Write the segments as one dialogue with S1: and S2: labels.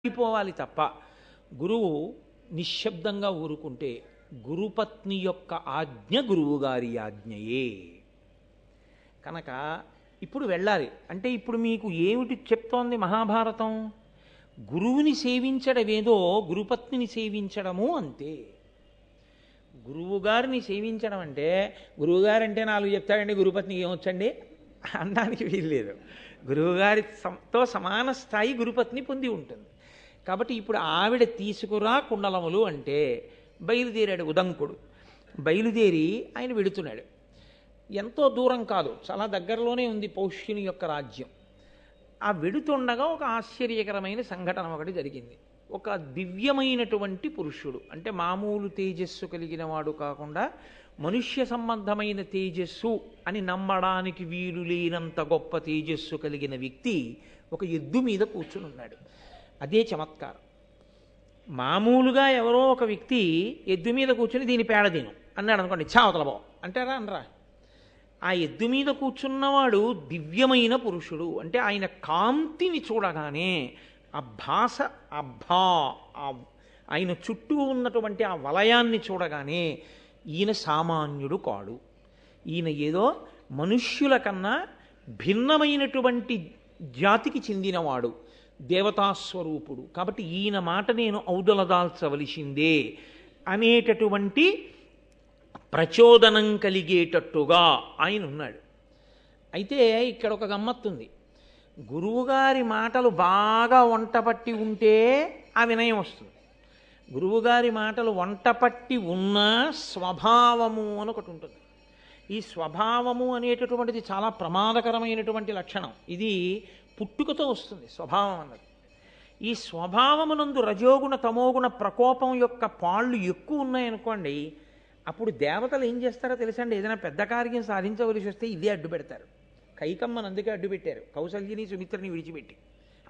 S1: అయిపోవాలి తప్ప గురువు నిశ్శబ్దంగా ఊరుకుంటే గురుపత్ని యొక్క ఆజ్ఞ గురువుగారి ఆజ్ఞయే. కనుక ఇప్పుడు వెళ్ళాలి అంటే ఇప్పుడు మీకు ఏమిటి చెప్తోంది మహాభారతం? గురువుని సేవించడమేదో గురుపత్నిని సేవించడము అంతే. గురువుగారిని సేవించడం అంటే గురువుగారు అంటే నాలుగు చెప్తాడండి, గురుపత్నికి ఏమొచ్చండి అనడానికి వీల్లేదు. గురువుగారితో సమాన స్థాయి గురుపత్ని పొంది ఉంటుంది. కాబట్టి ఇప్పుడు ఆవిడ తీసుకురా కుండలములు అంటే బయలుదేరాడు ఉదంకుడు. బయలుదేరి ఆయన వెడుతున్నాడు. ఎంతో దూరం కాదు, చాలా దగ్గరలోనే ఉంది పౌష్యుని యొక్క రాజ్యం. ఆ వెడుతుండగా ఒక ఆశ్చర్యకరమైన సంఘటన ఒకటి జరిగింది. ఒక దివ్యమైనటువంటి పురుషుడు, అంటే మామూలు తేజస్సు కలిగిన వాడు కాకుండా మనుష్య సంబంధమైన తేజస్సు అని నమ్మడానికి వీలు లేనంత గొప్ప తేజస్సు కలిగిన వ్యక్తి ఒక ఎద్దు మీద కూర్చుని ఉన్నాడు. అదే చమత్కారం. మామూలుగా ఎవరో ఒక వ్యక్తి ఎద్దు మీద కూర్చుని దీని పేడ తిను అన్నాడు అనుకోండి, చావతల బావు అంటారా అనరా? ఆ ఎద్దు మీద కూర్చున్నవాడు దివ్యమైన పురుషుడు. అంటే ఆయన కాంతిని చూడగానే ఆ భాష ఆయన చుట్టూ ఉన్నటువంటి ఆ వలయాన్ని చూడగానే ఈయన సామాన్యుడు కాడు. ఈయన ఏదో మనుష్యుల కన్నా భిన్నమైనటువంటి జాతికి చెందినవాడు, దేవతాస్వరూపుడు. కాబట్టి ఈయన మాట నేను ఔదలదాల్చవలసిందే అనేటటువంటి ప్రచోదనం కలిగేటట్టుగా ఆయన ఉన్నాడు. అయితే ఇక్కడ ఒక గమ్మత్తుంది. గురువుగారి మాటలు బాగా వంటపట్టి ఉంటే ఆ వినయం వస్తుంది. గురువుగారి మాటలు వంటపట్టి ఉన్న స్వభావము అని ఒకటి ఉంటుంది. ఈ స్వభావము అనేటటువంటిది చాలా ప్రమాదకరమైనటువంటి లక్షణం. ఇది పుట్టుకతో వస్తుంది స్వభావం అన్నది. ఈ స్వభావమునందు రజోగుణ తమోగుణ ప్రకోపం యొక్క పాళ్ళు ఎక్కువ ఉన్నాయనుకోండి, అప్పుడు దేవతలు ఏం చేస్తారో తెలుసండి, ఏదైనా పెద్ద కార్యం సాధించవలసి వస్తే ఇదే అడ్డు పెడతారు. కైకమ్మను అందుకే అడ్డు పెట్టారు, కౌసల్యని సుమిత్రని విడిచిపెట్టి.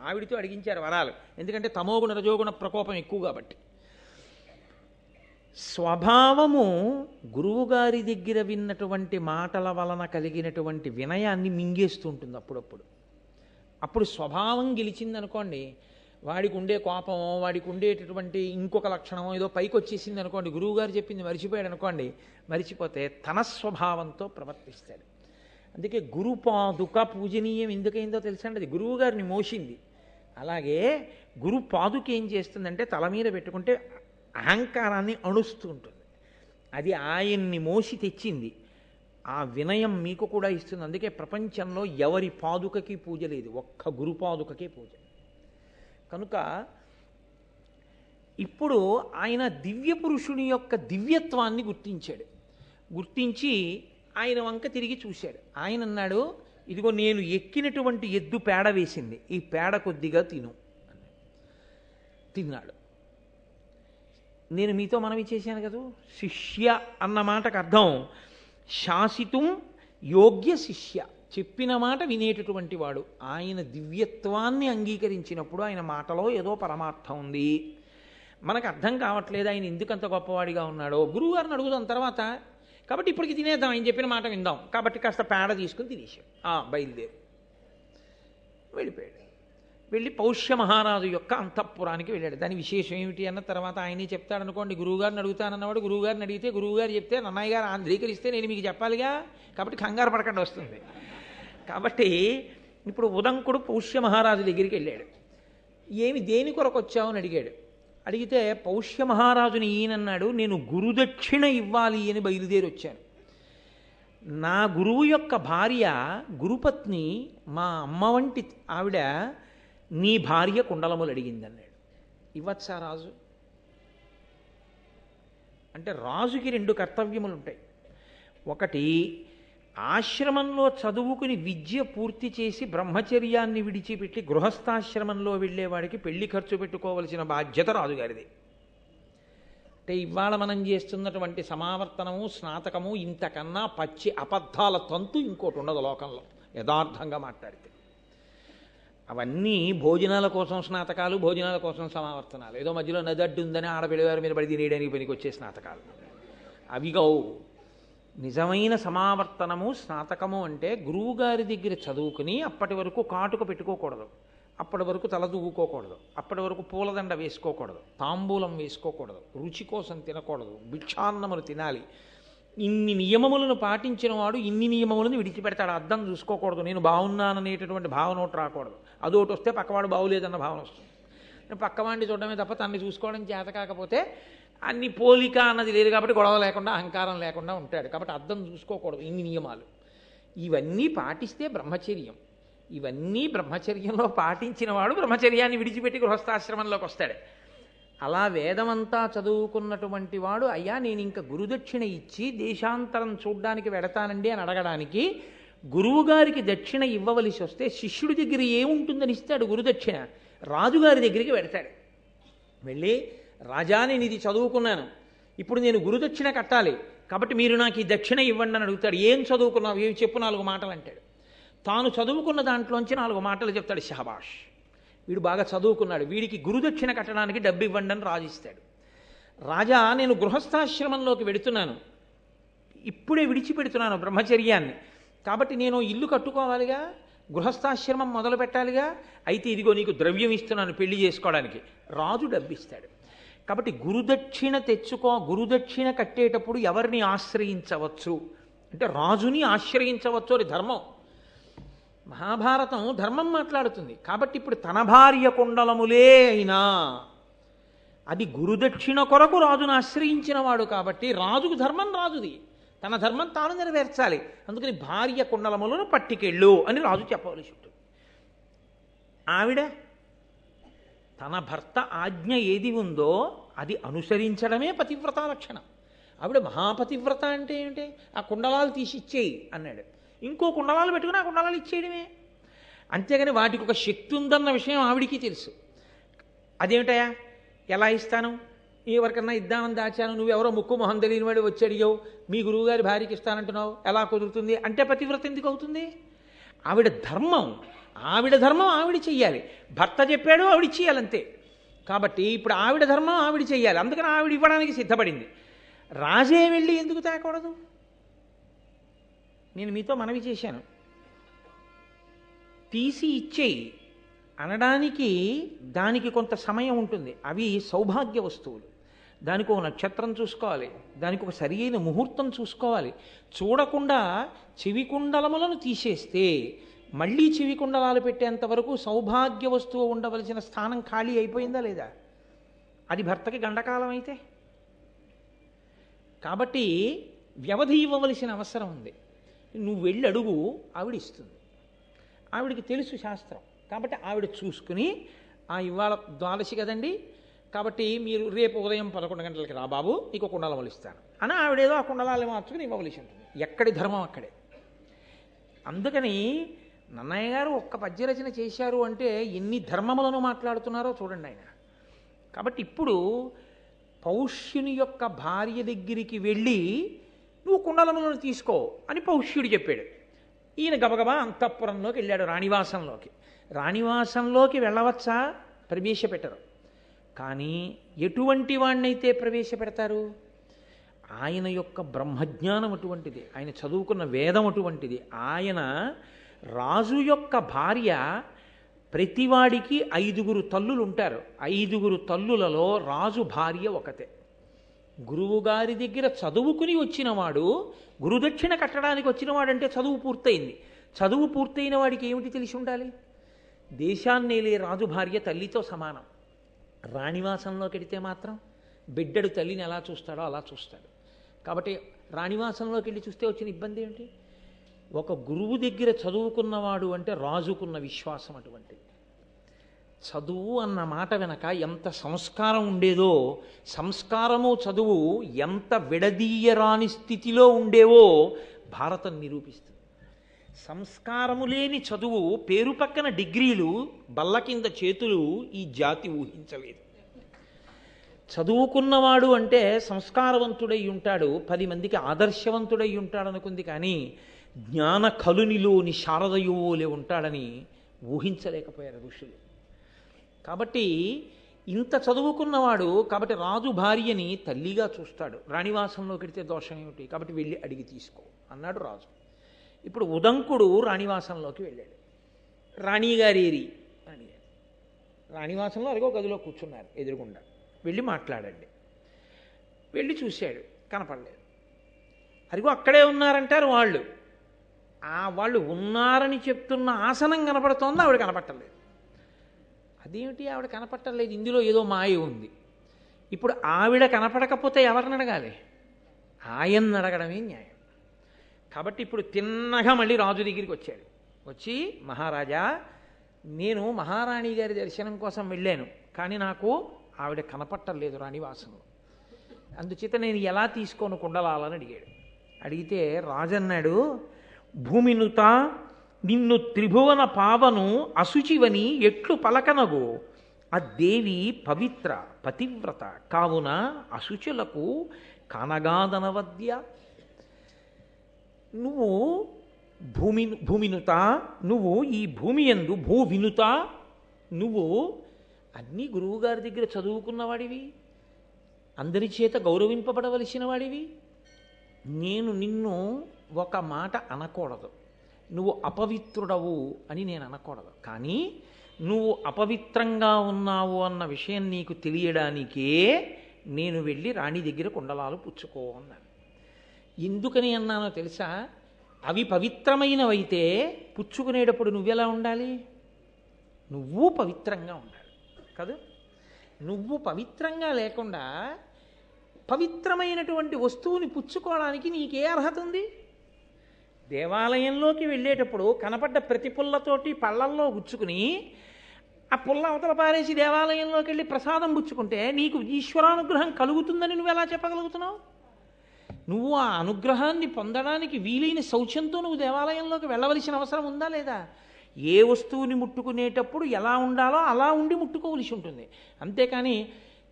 S1: ఆవిడితో అడిగించారు వరాలు, ఎందుకంటే తమోగుణ రజోగుణ ప్రకోపం ఎక్కువ కాబట్టి. స్వభావము గురువుగారి దగ్గర విన్నటువంటి మాటల వలన కలిగినటువంటి వినయాన్ని మింగేస్తుంటుంది అప్పుడప్పుడు. అప్పుడు స్వభావం గెలిచిందనుకోండి, వాడికి ఉండే కోపమో వాడికి ఉండేటటువంటి ఇంకొక లక్షణమో ఏదో పైకి వచ్చేసింది అనుకోండి, గురువుగారు చెప్పింది మరిచిపోయాడు అనుకోండి, మరిచిపోతే తన స్వభావంతో ప్రవర్తిస్తాడు. అందుకే గురుపాదుక పూజనీయం ఎందుకైందో తెలుసండి, అది గురువుగారిని మోసింది. అలాగే గురు పాదుక ఏం చేస్తుందంటే తల మీద పెట్టుకుంటే అహంకారాన్ని అణుస్తూ ఉంటుంది. అది ఆయన్ని మోసి తెచ్చింది. ఆ వినయం మీకు కూడా ఇస్తుంది. అందుకే ప్రపంచంలో ఎవరి పాదుకకి పూజ లేదు, ఒక్క గురు పాదుకకే పూజ. కనుక ఇప్పుడు ఆయన దివ్య పురుషుని యొక్క దివ్యత్వాన్ని గుర్తించాడు. గుర్తించి ఆయన వంక తిరిగి చూశాడు. ఆయన అన్నాడు, ఇదిగో నేను ఎక్కినటువంటి ఎద్దు పేడ వేసింది, ఈ పేడ కొద్దిగా తిను అన్నాడు. తిన్నాడు. నేను మీతో మనవి చేశాను కదా, శిష్య అన్న మాటకు అర్థం శాసితం యోగ్య శిష్య, చెప్పిన మాట వినేటటువంటి వాడు. ఆయన దివ్యత్వాన్ని అంగీకరించినప్పుడు ఆయన మాటలో ఏదో పరమార్థం ఉంది. మనకు అర్థం కావట్లేదు ఆయన ఎందుకంత గొప్పవాడిగా ఉన్నాడో, గురువుగారిని అడుగుదాం తర్వాత. కాబట్టి ఇప్పటికి తినేద్దాం, ఆయన చెప్పిన మాట విందాం. కాబట్టి కాస్త పేడ తీసుకుని తినేసాడు. బయలుదేరి వెళ్ళిపోయాడు. వెళ్ళి పౌష్య మహారాజు యొక్క అంతఃపురానికి వెళ్ళాడు. దాని విశేషం ఏమిటి అన్న తర్వాత ఆయనే చెప్తాడనుకోండి. గురువుగారిని అడుగుతానన్నవాడు గురువుగారిని అడిగితే, గురువుగారు చెప్తే నన్నయ్య గారు ఆంధ్రీకరిస్తే నేను మీకు చెప్పాలిగా, కాబట్టి కంగారు పడకుండా వస్తుంది. కాబట్టి ఇప్పుడు ఉదంకుడు పౌష్య మహారాజు దగ్గరికి వెళ్ళాడు. దేని కొరకు వచ్చావు అని అడిగాడు. అడిగితే పౌష్య మహారాజుని ఈయనన్నాడు, నేను గురుదక్షిణ ఇవ్వాలి అని బయలుదేరి వచ్చాను. నా గురువు యొక్క భార్య గురుపత్ని, మా అమ్మ వంటి ఆవిడ నీ భార్య కుండలములు అడిగింది అన్నాడు. ఇవ్వచ్చా రాజు అంటే? రాజుకి రెండు కర్తవ్యములు ఉంటాయి. ఒకటి, ఆశ్రమంలో చదువుకుని విద్య పూర్తి చేసి బ్రహ్మచర్యాన్ని విడిచిపెట్టి గృహస్థాశ్రమంలో వెళ్ళేవాడికి పెళ్లి ఖర్చు పెట్టుకోవలసిన బాధ్యత రాజుగారిది. అంటే ఇవాళ మనం చేస్తున్నటువంటి సమావర్తనము స్నాతకము ఇంతకన్నా పచ్చి అబద్ధాల తంతు ఇంకోటి ఉండదు లోకంలో, యథార్థంగా మాట్లాడితే. అవన్నీ భోజనాల కోసం స్నాతకాలు, భోజనాల కోసం సమావర్తనాలు, ఏదో మధ్యలో నదడ్డు ఉందని ఆడపిల్లవారి మీద పడి తినేయడానికి పనికి వచ్చే స్నాతకాలు అవి కావు. నిజమైన సమావర్తనము స్నాతకము అంటే గురువుగారి దగ్గర చదువుకుని అప్పటి వరకు కాటుక పెట్టుకోకూడదు. అప్పటి వరకు తల దూకోకూడదు, అప్పటి వరకు పూలదండ వేసుకోకూడదు, తాంబూలం వేసుకోకూడదు, రుచి కోసం తినకూడదు, భిక్షాన్నములు తినాలి. ఇన్ని నియమములను పాటించిన వాడు ఇన్ని నియమములను విడిచిపెడతాడు. అద్దం చూసుకోకూడదు, నేను బాగున్నాననేటటువంటి భావన ఒకటి రాకూడదు. అదొకటి వస్తే పక్కవాడు బాగులేదన్న భావన వస్తుంది. పక్కవాడిని చూడడమే తప్ప తనని చూసుకోవడం చేత కాకపోతే అన్ని పోలిక అన్నది లేదు కాబట్టి గొడవ లేకుండా అహంకారం లేకుండా ఉంటాడు. కాబట్టి అద్దం చూసుకోకూడదు. ఇన్ని నియమాలు ఇవన్నీ పాటిస్తే బ్రహ్మచర్యం. ఇవన్నీ బ్రహ్మచర్యంలో పాటించిన వాడు బ్రహ్మచర్యాన్ని విడిచిపెట్టి గృహస్థాశ్రమంలోకి వస్తాడు. అలా వేదమంతా చదువుకున్నటువంటి వాడు అయ్యా నేను ఇంకా గురుదక్షిణ ఇచ్చి దేశాంతరం చూడ్డానికి వెడతానండి అని అడగడానికి గురువుగారికి దక్షిణ ఇవ్వవలసి వస్తే శిష్యుడి దగ్గర ఏముంటుందని ఇస్తాడు గురుదక్షిణ? రాజుగారి దగ్గరికి వెడతాడు. వెళ్ళి రాజా నేను ఇది చదువుకున్నాను, ఇప్పుడు నేను గురుదక్షిణ కట్టాలి, కాబట్టి మీరు నాకు ఈ దక్షిణ ఇవ్వండి అని అడుగుతాడు. ఏం చదువుకున్నావు? ఏమి చెప్పు 4 మాటలు అంటాడు. తాను చదువుకున్న దాంట్లోంచి 4 మాటలు చెప్తాడు. షహబాష్, వీడు బాగా చదువుకున్నాడు, వీడికి గురుదక్షిణ కట్టడానికి డబ్బు ఇవ్వండి అని రాజిస్తాడు. రాజా నేను గృహస్థాశ్రమంలోకి వెడుతున్నాను, ఇప్పుడే విడిచిపెడుతున్నాను బ్రహ్మచర్యాన్ని, కాబట్టి నేను ఇల్లు కట్టుకోవాలిగా, గృహస్థాశ్రమం మొదలు పెట్టాలిగా, అయితే ఇదిగో నీకు ద్రవ్యం ఇస్తున్నాను పెళ్లి చేసుకోవడానికి. రాజు డబ్బిస్తాడు. కాబట్టి గురుదక్షిణ గురుదక్షిణ కట్టేటప్పుడు ఎవరిని ఆశ్రయించవచ్చు అంటే రాజుని ఆశ్రయించవచ్చు. అది ధర్మం. మహాభారతం ధర్మం మాట్లాడుతుంది. కాబట్టి ఇప్పుడు తన భార్య కుండలములే అయినా అది గురుదక్షిణ కొరకు రాజును ఆశ్రయించిన వాడు కాబట్టి రాజుకు ధర్మం రాజుది, తన ధర్మం తాను నెరవేర్చాలి. అందుకని భార్య కుండలములను పట్టికెళ్ళు అని రాజు చెప్పవలసి ఉంటుంది. ఆవిడ తన భర్త ఆజ్ఞ ఏది ఉందో అది అనుసరించడమే పతివ్రత లక్షణం. ఆవిడ మహాపతివ్రత అంటే ఏంటి? ఆ కుండలాలు తీసి ఇచ్చేయి అన్నాడు. ఇంకో కుండలాలు పెట్టుకుని ఆ కుండలాలు ఇచ్చేయడమే. అంతేగాని వాటికి ఒక శక్తి ఉందన్న విషయం ఆవిడికి తెలుసు. అదేమిటయా ఎలా ఇస్తాను, ఎవరికన్నా ఇద్దామని దాచాను, నువ్వెవరో ముక్కు మొహం తెలియని వాడు వచ్చి అడిగావు, మీ గురువుగారి భార్యకి ఇస్తానంటున్నావు, ఎలా కుదురుతుంది అంటే పతివ్రత ఎందుకు అవుతుంది? ఆవిడ ధర్మం ఆవిడ చెయ్యాలి. భర్త చెప్పాడు ఆవిడ ఇచ్చేయాలంతే. కాబట్టి ఇప్పుడు ఆవిడ ధర్మం ఆవిడ చెయ్యాలి. అందుకని ఆవిడ ఇవ్వడానికి సిద్ధపడింది. రాజే వెళ్ళి ఎందుకు తేకూడదు? నేను మీతో మనవి చేశాను, తీసి ఇచ్చేయి అనడానికి దానికి కొంత సమయం ఉంటుంది. అవి సౌభాగ్య వస్తువులు, దానికి ఒక నక్షత్రం చూసుకోవాలి, దానికి ఒక సరి అయిన ముహూర్తం చూసుకోవాలి. చూడకుండా చెవి కుండలములను తీసేస్తే మళ్ళీ చెవి కుండలాలు పెట్టేంత వరకు సౌభాగ్య వస్తువు ఉండవలసిన స్థానం ఖాళీ అయిపోయిందా లేదా? అది భర్తకి గండకాలం అయితే. కాబట్టి వ్యవధి ఇవ్వవలసిన అవసరం ఉంది. నువ్వు వెళ్ళి అడుగు, ఆవిడ ఇస్తుంది. ఆవిడికి తెలుసు శాస్త్రం, కాబట్టి ఆవిడ చూసుకుని ఇవాళ ద్వాదశి కదండి, కాబట్టి మీరు రేపు ఉదయం 11 గంటలకి రా బాబు, నీకు కుండలములు ఇస్తాను అని ఆవిడేదో ఆ కుండలాలు మార్చుకుని ఇవ్వవలసి ఉంటుంది. ఎక్కడి ధర్మం అక్కడే. అందుకని నన్నయ్య గారు ఒక్క పద్యరచన చేశారు అంటే ఎన్ని ధర్మములను మాట్లాడుతున్నారో చూడండి ఆయన. కాబట్టి ఇప్పుడు పౌష్యుని యొక్క భార్య దగ్గరికి వెళ్ళి నువ్వు కుండలములను తీసుకో అని పౌష్యుడు చెప్పాడు. ఈయన గబగబా అంతఃపురంలోకి వెళ్ళాడు, రాణివాసంలోకి. రాణివాసంలోకి వెళ్ళవచ్చా? ప్రవేశపెట్టరు. కానీ ఎటువంటి వాణ్ణైతే ప్రవేశపెడతారు? ఆయన యొక్క బ్రహ్మజ్ఞానం అటువంటిది, ఆయన చదువుకున్న వేదం అటువంటిది. ఆయన రాజు యొక్క భార్య, ప్రతివాడికి 5 తల్లులు ఉంటారు. 5 తల్లులలో రాజు భార్య ఒకతే. గురువుగారి దగ్గర చదువుకుని వచ్చినవాడు, గురుదక్షిణ కట్టడానికి వచ్చినవాడంటే చదువు పూర్తయింది. చదువు పూర్తయిన వాడికి ఏమిటి తెలిసి ఉండాలి? దేశాన్నేలే రాజు భార్య తల్లితో సమానం. రాణివాసంలోకి వెడితే మాత్రం బిడ్డడు తల్లిని ఎలా చూస్తాడో అలా చూస్తాడు. కాబట్టి రాణివాసంలోకి వెళ్ళి చూస్తే వచ్చిన ఇబ్బంది ఏంటి? ఒక గురువు దగ్గర చదువుకున్నవాడు అంటే రాజుకున్న విశ్వాసం అటువంటిది. చదువు అన్న మాట వెనక ఎంత సంస్కారం ఉండేదో, సంస్కారము చదువు ఎంత విడదీయరాని స్థితిలో ఉండేవో భారతం నిరూపిస్తుంది. సంస్కారము లేని చదువు, పేరు పక్కన డిగ్రీలు, బల్ల కింద చేతులు ఈ జాతి ఊహించలేదు. చదువుకున్నవాడు అంటే సంస్కారవంతుడై ఉంటాడు, 10 మందికి ఆదర్శవంతుడై ఉంటాడు అనుకుంది. కానీ జ్ఞాన కలునిలోని శారదయోలే ఉంటాడని ఊహించలేకపోయారు ఋషులు. కాబట్టి ఇంత చదువుకున్నవాడు, కాబట్టి రాజు భార్యని తల్లిగా చూస్తాడు. రాణివాసంలోకి వెడితే దోషం ఏమిటి? కాబట్టి వెళ్ళి అడిగి తీసుకో అన్నాడు రాజు. ఇప్పుడు ఉదంకుడు రాణివాసంలోకి వెళ్ళాడు. రాణిగారేరి అని రాణివాసంలో అదిగో గదిలో కూర్చున్నారు ఎదురుగుండా. వెళ్ళి మాట్లాడండి. వెళ్ళి చూశాడు, కనపడలేదు. అదిగో అక్కడే ఉన్నారంటారు వాళ్ళు. వాళ్ళు ఉన్నారని చెప్తున్న ఆసనం కనపడుతోంది, ఆవిడ కనపట్టలేదు. అదేమిటి ఆవిడ కనపట్టలేదు, ఇందులో ఏదో మాయ ఉంది. ఇప్పుడు ఆవిడ కనపడకపోతే ఎవరిని అడగాలి? ఆయన్ని అడగడమే న్యాయం. కాబట్టి ఇప్పుడు తిన్నగా మళ్ళీ రాజు దగ్గరికి వచ్చాడు. వచ్చి, మహారాజా, నేను మహారాణి గారి దర్శనం కోసం వెళ్ళాను, కానీ నాకు ఆవిడ కనపట్టలేదు రాణివాసంలో. అందుచేత నేను ఎలా తీసుకోను కుండలాలని అడిగాడు. అడిగితే రాజన్నాడు, భూమినుత నిన్ను త్రిభువన పావను అశుచివని ఎట్లు పలకనగో, ఆ దేవి పవిత్ర పతివ్రత కావున అశుచులకు కనగాదనవద్య. నువ్వు భూమినుత, నువ్వు ఈ భూమి యందు భూవినుత, నువ్వు అన్నీ గురువుగారి దగ్గర చదువుకున్నవాడివి, అందరి చేత గౌరవింపబడవలసిన వాడివి. నేను నిన్ను ఒక మాట అనకూడదు, నువ్వు అపవిత్రుడవు అని నేను అనకూడదు. కానీ నువ్వు అపవిత్రంగా ఉన్నావు అన్న విషయం నీకు తెలియడానికే నేను వెళ్ళి రాణి దగ్గర కుండలాలు పుచ్చుకో అన్నాను. ఎందుకని అన్నానో తెలుసా? అవి పవిత్రమైనవైతే పుచ్చుకునేటప్పుడు నువ్వెలా ఉండాలి? నువ్వు పవిత్రంగా ఉండాలి కదా. నువ్వు పవిత్రంగా లేకుండా పవిత్రమైనటువంటి వస్తువుని పుచ్చుకోవడానికి నీకే అర్హత ఉంది? దేవాలయంలోకి వెళ్ళేటప్పుడు కనపడ్డ ప్రతి పుల్లతోటి పళ్ళల్లో గుచ్చుకుని ఆ పుల్ల అవతల పారేసి దేవాలయంలోకి వెళ్ళి ప్రసాదం పుచ్చుకుంటే నీకు ఈశ్వరానుగ్రహం కలుగుతుందని నువ్వు ఎలా చెప్పగలుగుతున్నావు? నువ్వు ఆ అనుగ్రహాన్ని పొందడానికి వీలైన శౌచంతో నువ్వు దేవాలయంలోకి వెళ్ళవలసిన అవసరం ఉందా లేదా? ఏ వస్తువుని ముట్టుకునేటప్పుడు ఎలా ఉండాలో అలా ఉండి ముట్టుకోవలసి ఉంటుంది. అంతేకాని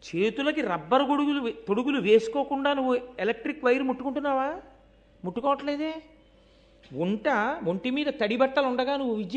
S1: చేతులకి రబ్బరు తొడుగులు వేసుకోకుండా నువ్వు ఎలక్ట్రిక్ వైర్ ముట్టుకుంటున్నావా? ముట్టుకోవట్లేదే. ఒంటి మీద తడి బట్టలు ఉండగా నువ్వు విద్యుత్